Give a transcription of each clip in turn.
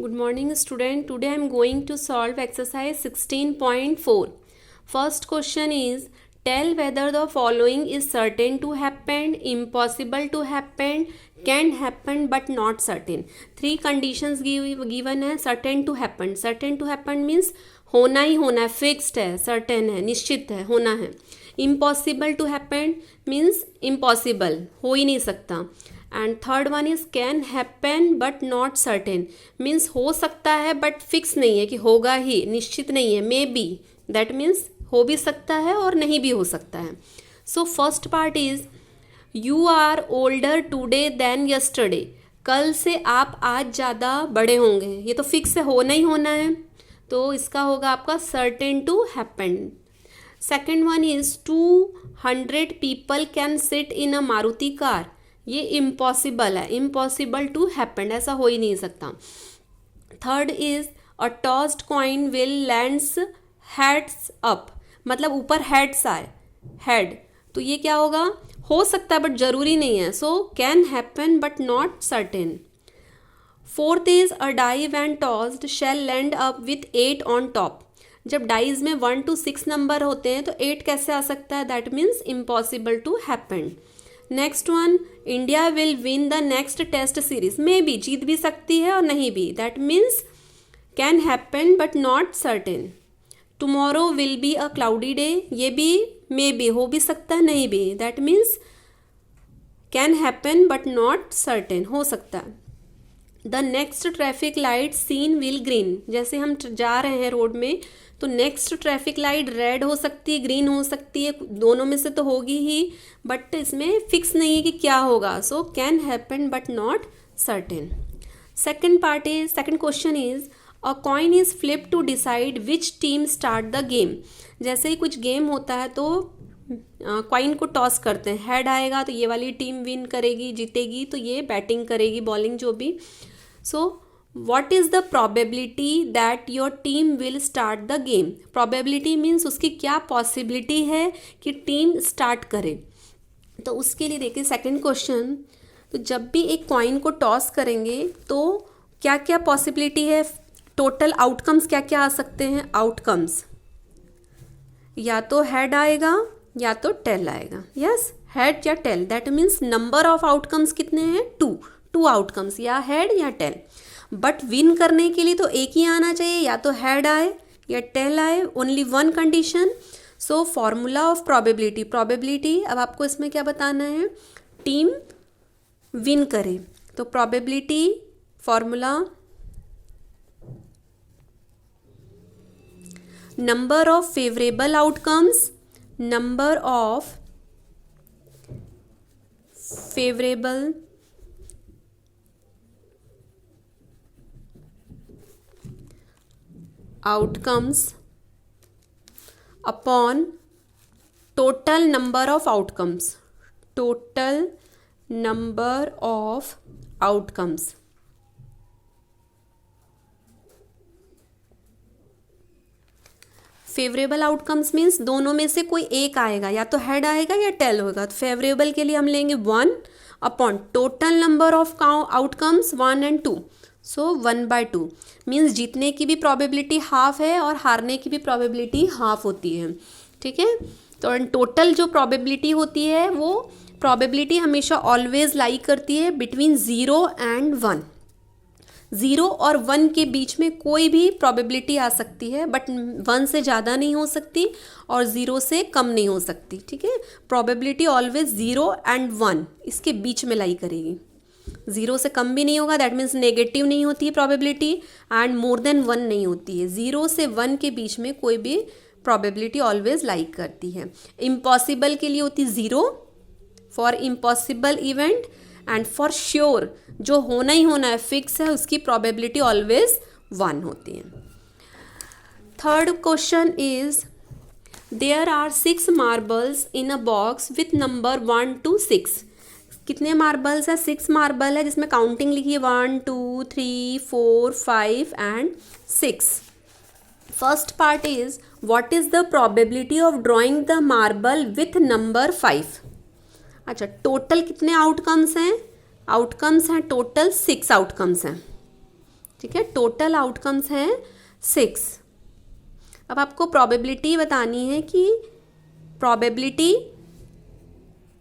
Good morning, student. Today I am going to solve exercise 16.4. First question is, tell whether the following is certain to happen, impossible to happen, can happen but not certain. Three conditions given है. Certain to happen. Certain to happen means होना ही होना है, fixed है, certain है, निश्चित है, होना है. Impossible to happen means impossible, हो ही नहीं सकता. And third one is can happen but not certain means हो सकता है बट फिक्स नहीं है कि होगा ही, निश्चित नहीं है. मे बी, दैट मीन्स हो भी सकता है और नहीं भी हो सकता है. So first part is you are older today than yesterday. कल से आप आज ज़्यादा बड़े होंगे, ये तो फिक्स है, होना ही होना है, तो इसका होगा आपका certain to happen. Second one is 200 people can sit in a Maruti car. ये इम्पॉसिबल है, इम्पॉसिबल टू हैपन, ऐसा हो ही नहीं सकता. Third is a tossed coin will lands heads up, मतलब ऊपर हेड्स आए, हेड, तो ये क्या होगा, हो सकता है बट जरूरी नहीं है. So can happen but not certain. Fourth is a die when tossed shall land up with 8 on top. जब डाइज में 1 to 6 नंबर होते हैं तो 8 कैसे आ सकता है, that means impossible to happen. Next one, India will win the next test series. May be, जीत भी सकती है और नहीं भी, that means can happen but not certain. Tomorrow will be a cloudy day. ये भी मे बी, हो भी सकता है, नहीं भी, that means can happen but not certain, हो सकता है. The next traffic light seen will green. जैसे हम जा रहे हैं रोड में तो नेक्स्ट ट्रैफिक लाइट रेड हो सकती है, ग्रीन हो सकती है, दोनों में से तो होगी ही, बट इसमें फिक्स नहीं है कि क्या होगा. So can happen but not certain. Second part is, second question is a coin is flip to decide which team start the game. जैसे ही कुछ गेम होता है तो कॉइन को टॉस करते हैं, हेड आएगा तो ये वाली टीम विन करेगी, जीतेगी, तो ये बैटिंग करेगी, बॉलिंग जो भी. सो what is the probability that your team will start the game. probability means उसकी क्या possibility है कि टीम स्टार्ट करे. तो उसके लिए देखिए सेकंड क्वेश्चन, तो जब भी एक कॉइन को टॉस करेंगे तो क्या क्या पॉसिबिलिटी है, टोटल आउटकम्स क्या क्या आ सकते हैं. आउटकम्स या तो हेड आएगा या तो टेल आएगा. यस, हेड या tail, that means number of outcomes कितने हैं, टू आउटकम्स, या हेड या टेल. बट विन करने के लिए तो एक ही आना चाहिए, या तो हेड आए या टेल आए, only one condition. So formula of probability, probability अब आपको इसमें क्या बताना है, टीम विन करे, तो probability formula number of favourable outcomes, number of favourable outcomes upon total number of outcomes, total number of outcomes. Favourable outcomes means दोनों में से कोई एक आएगा, या तो हेड आएगा या टेल होगा. तो फेवरेबल के लिए हम लेंगे 1 upon total number of outcomes 1 and 2. So 1/2 means जीतने की भी प्रोबेबिलिटी हाफ है और हारने की भी प्रोबेबिलिटी हाफ होती है. ठीक है, तो टोटल जो प्रोबेबिलिटी होती है वो प्रोबेबिलिटी हमेशा ऑलवेज लाई करती है बिटवीन 0 and 1. 0 और 1 के बीच में कोई भी प्रोबेबिलिटी आ सकती है, बट 1 से ज़्यादा नहीं हो सकती और 0 से कम नहीं हो सकती. ठीक है, प्रोबेबिलिटी ऑलवेज 0 and 1 इसके बीच में लाई करेगी. 0 से कम भी नहीं होगा, दैट मीन्स नेगेटिव नहीं होती है प्रोबेबिलिटी, एंड मोर देन 1 नहीं होती है. 0 से 1 के बीच में कोई भी प्रोबेबिलिटी ऑलवेज लाइक करती है. इम्पॉसिबल के लिए होती 0 for impossible event, and for sure जो होना ही होना है, फिक्स है, उसकी प्रोबेबिलिटी ऑलवेज 1 होती है. Third question is there are 6 marbles in a box with number 1 to 6. कितने मार्बल्स है, 6 मार्बल है, जिसमें काउंटिंग लिखी है 1 2 3 4 5 and 6. First part is what is the probability of drawing the marble with number 5. अच्छा, total कितने आउटकम्स हैं, outcomes हैं टोटल 6 आउटकम्स हैं. ठीक है, टोटल आउटकम्स हैं 6। अब आपको प्रोबेबिलिटी बतानी है कि प्रोबेबिलिटी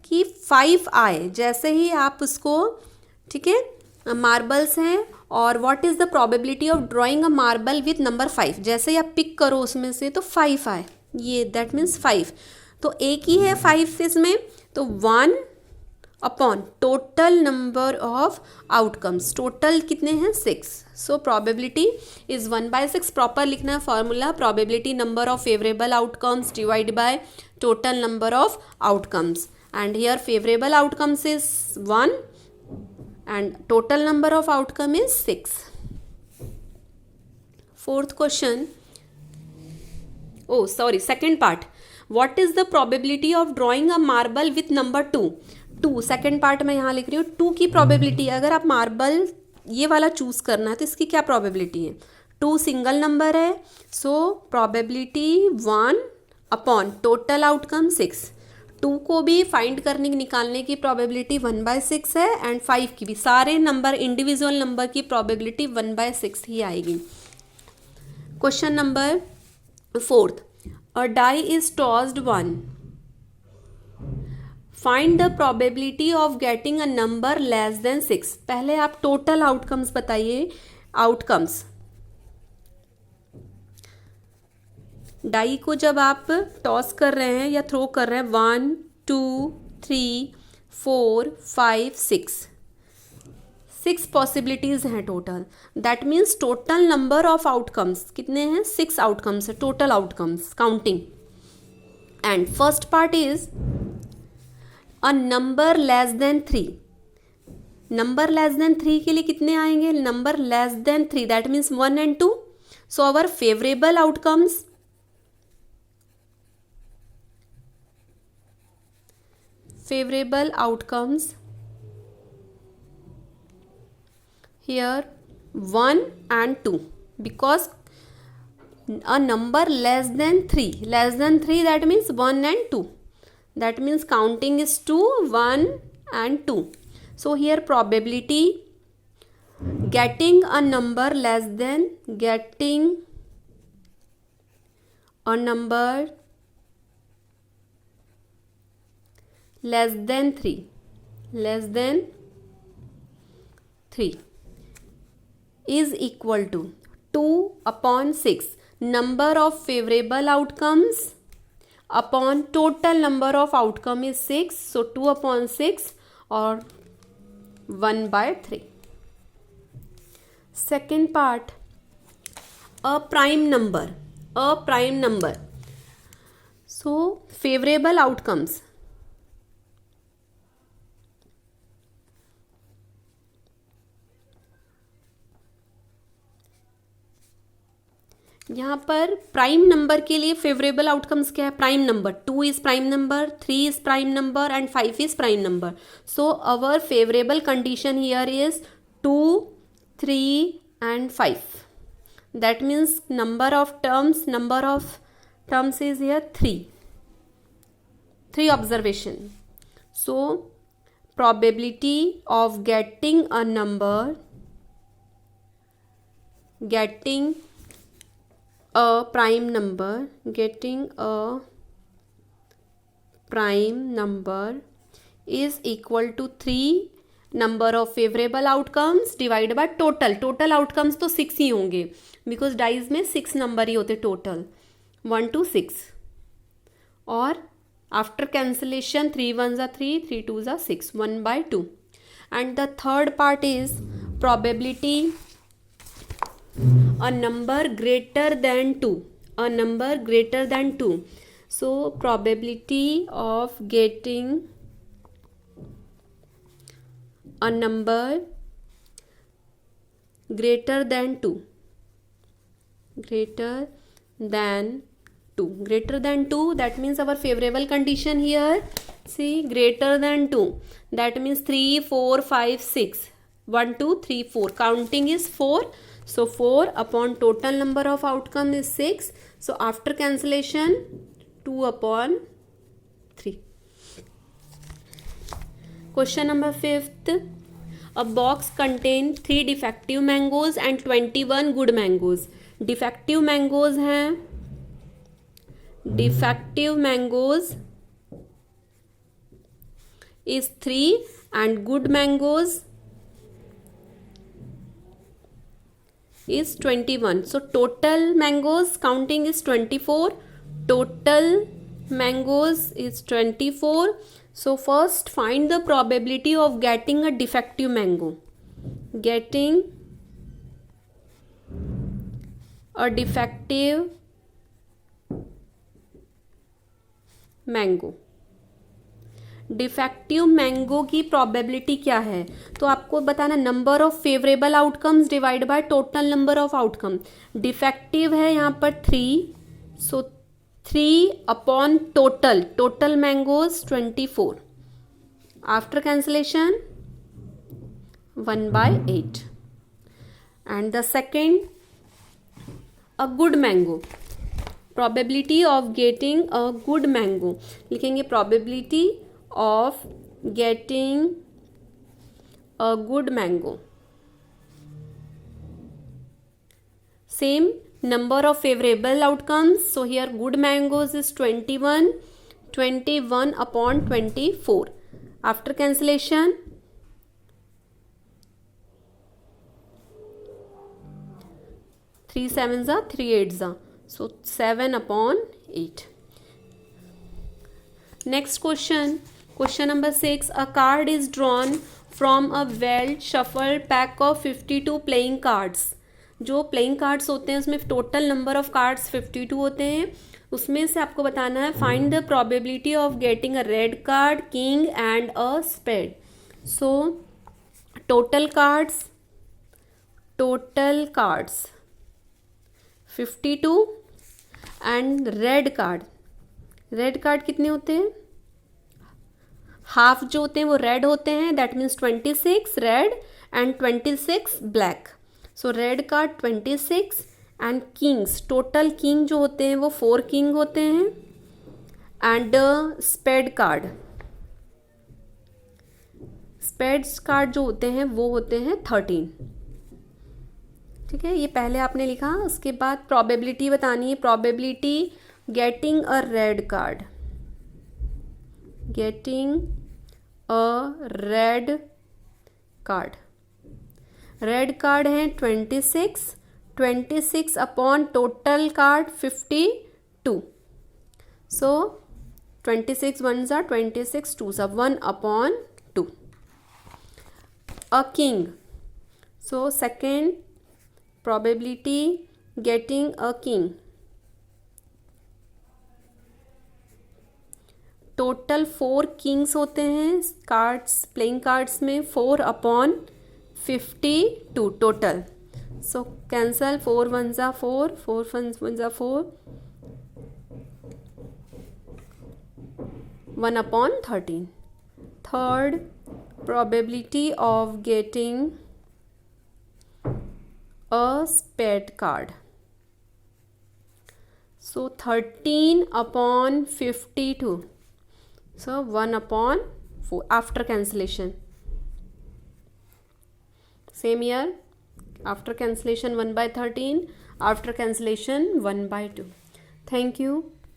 कि 5 आए, जैसे ही आप उसको, ठीक है, मार्बल्स हैं और what is the probability of drawing a marble with number 5, जैसे ही आप पिक करो उसमें से तो 5 आए, ये दैट मीन्स 5, तो एक ही है 5 इसमें, तो 1 upon total number of outcomes, total कितने हैं 6, सो प्रोबेबिलिटी इज 1/6। प्रॉपर लिखना है formula, probability number of favourable outcomes divide by total number of outcomes, and here favorable outcomes is 1 and total number of outcome is 6. Fourth question, second part, what is the probability of drawing a marble with number 2? Second part में यहाँ लिख रही हूँ 2 की probability, अगर आप marble ये वाला चूज करना है तो इसकी क्या प्रोबेबिलिटी है, 2 सिंगल नंबर है, so probability 1 upon total outcome 6, 2 को भी फाइंड करने निकालने की प्रोबेबिलिटी 1/6 है एंड 5 की भी, सारे नंबर इंडिविजुअल नंबर की प्रोबेबिलिटी 1/6 ही आएगी। Question number 4, a die is tossed 1, find the probability of getting a number less than 6। पहले आप टोटल आउटकम्स बताइए, आउटकम्स डाई को जब आप टॉस कर रहे हैं या थ्रो कर रहे हैं, 1 2 3 4 5 6 पॉसिबिलिटीज हैं total, that means total number of outcomes कितने हैं, 6 आउटकम्स है, total outcomes counting. And first part is a number less than 3, number less than 3 के लिए कितने आएंगे, number less than 3 that means 1 and 2, so our favourable outcomes, favorable outcomes here 1 and 2, because a number less than 3 that means 1 and 2, that means counting is 2 1 and 2, so here probability getting a number less than, getting a number less than 3 is equal to 2 upon 6 number of favorable outcomes upon total number of outcome is 6, so 2 upon 6 or 1/3. Second part, a prime number, so favorable outcomes, यहाँ पर prime number के लिए favourable outcomes क्या है, prime number 2 is prime number, 3 is prime number and 5 is prime number, so our favourable condition here is 2 3 and 5, that means number of terms is here 3 observation, so probability of getting a prime number is equal to 3 number of favorable outcomes divided by total outcomes तो 6 ही होंगे, because dies में 6 number ही होते total, 1 to 6, और after cancellation 3 1s are 3 3 2s are 6, 1/2. And the third part is probability a number greater than 2, so probability of getting a number greater than 2, that means our favorable condition here, see, greater than 2, that means 3 4 5 6, 1 2 3 4, counting is 4, so 4 upon total number of outcome is 6, so after cancellation 2 upon 3. Question number 5th, A box contain 3 defective mangoes and 21 good mangoes. Defective mangoes हैं, defective mangoes is 3 and good mangoes is 21. So total mangoes counting is 24. Total mangoes is 24. So first find the probability of getting a defective mango. Getting a defective mango. Defective mango की probability क्या है? तो आपको बताना number of favourable outcomes divide by total number of outcome. Defective है यहाँ पर 3, सो 3 upon total mangoes 24. After cancellation 1/8. And the second a good mango. Probability of getting a good mango लिखेंगे probability of getting a good mango. Same number of favorable outcomes. So here good mangoes is 21. 21 upon 24. After cancellation 3 7s are 3 8s are. So 7 upon 8. Next question. Question number 6. A card is drawn from a well shuffled pack of 52 playing cards. जो playing cards होते हैं उसमें total number of cards 52 होते हैं. उसमें से आपको बताना है find the probability of getting a red card, king and a spade. So total cards 52 and red card कितने होते हैं? हाफ जो होते हैं वो रेड होते हैं, that means 26 red and 26 black. So red card 26 and Kings, total king जो होते हैं वो 4 किंग होते हैं. एंड स्पेड्स कार्ड जो होते हैं वो होते हैं 13. ठीक है, ये पहले आपने लिखा. उसके बाद प्रोबेबिलिटी बतानी है. Probability getting a red card, getting a red card है 26 upon total card 52. So 26 1s are 26 2s are 1 upon 2. A king. So second probability getting a king. Total 4 Kings होते हैं कार्ड्स, प्लेइंग कार्ड्स में 4 upon 52 total. So cancel 4 1s are 4, 4 1s are 4, 1 upon 13. Third probability of getting a spade card. So 13 upon 52. So 1 upon 4 after cancellation. Same here. After cancellation 1/13. After cancellation 1/2. Thank you.